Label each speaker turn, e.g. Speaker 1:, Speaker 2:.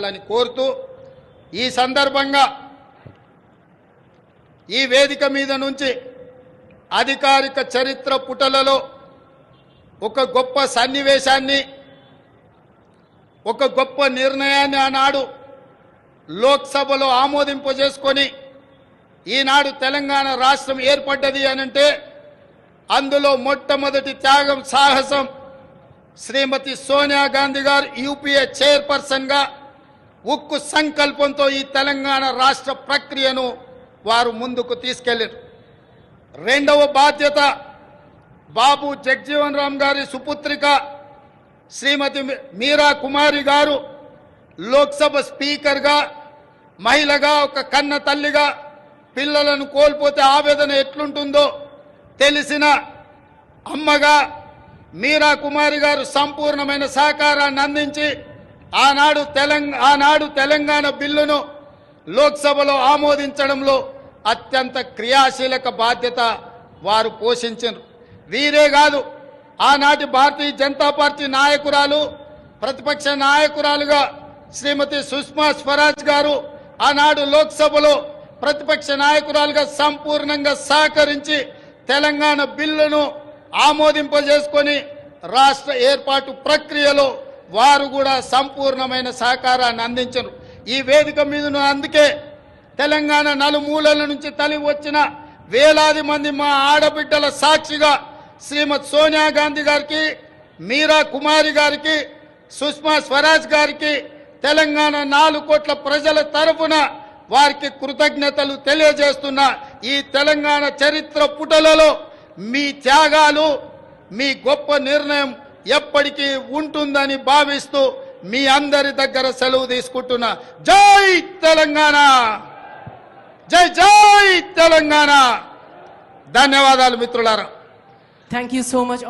Speaker 1: అని కోరుతూ ఈ సందర్భంగా ఈ వేదిక మీద నుంచి అధికారిక చరిత్ర పుటలలో ఒక గొప్ప సన్నివేశాన్ని ఒక గొప్ప నిర్ణయాన్ని ఆనాడు లోక్సభలో ఆమోదింపజేసుకొని ఈనాడు తెలంగాణ రాష్ట్రం ఏర్పడ్డది అనంటే అందులో మొట్టమొదటి త్యాగం సాహసం శ్రీమతి సోనియా గాంధీ గారు యూపీఏ చైర్పర్సన్గా ఉక్కు సంకల్పంతో ఈ తెలంగాణ రాష్ట్ర ప్రక్రియను వారు ముందుకు తీసుకెళ్లారు. రెండవ బాధ్యత బాబు జగజీవన్ రామ్ గారి సుపుత్రిక శ్రీమతి మీరా కుమారి గారు లోక్సభ స్పీకర్గా మహిళగా ఒక కన్న తల్లిగా పిల్లలను కోల్పోతే ఆవేదన ఎట్లుంటుందో తెలిసిన అమ్మగా మీరా కుమారి గారు సంపూర్ణమైన సహకారాన్ని అందించి ఆనాడు తెలంగాణ బిల్లును లోక్సభలో ఆమోదించడంలో అత్యంత క్రియాశీలక బాధ్యత వారు పోషించారు. వీరే కాదు, ఆనాటి భారతీయ జనతా పార్టీ నాయకురాలు ప్రతిపక్ష నాయకురాలుగా శ్రీమతి సుష్మా స్వరాజ్ గారు ఆనాడు లోక్సభలో ప్రతిపక్ష నాయకురాలుగా సంపూర్ణంగా సహకరించి తెలంగాణ బిల్లును ఆమోదింపజేసుకొని రాష్ట్ర ఏర్పాటు ప్రక్రియలో వారు కూడా సంపూర్ణమైన సహకారాన్ని అందించారు. ఈ వేదిక మీదను అందుకే తెలంగాణ నలుమూలల నుంచి తల్లి వచ్చిన వేలాది మంది మా ఆడబిడ్డల సాక్షిగా శ్రీమతి సోనియా గాంధీ గారికి, మీరా కుమారి గారికి, సుష్మా స్వరాజ్ గారికి తెలంగాణ 4 కోట్ల ప్రజల తరఫున వారికి కృతజ్ఞతలు తెలియజేస్తున్న ఈ తెలంగాణ చరిత్ర పుటలలో మీ త్యాగాలు, మీ గొప్ప నిర్ణయం ఎప్పటికీ ఉంటుందని భావిస్తూ మీ అందరి దగ్గర సెలవు తీసుకుంటున్నా. జై తెలంగాణ, జై జై తెలంగాణ. ధన్యవాదాలు మిత్రులారా.
Speaker 2: Thank you so much.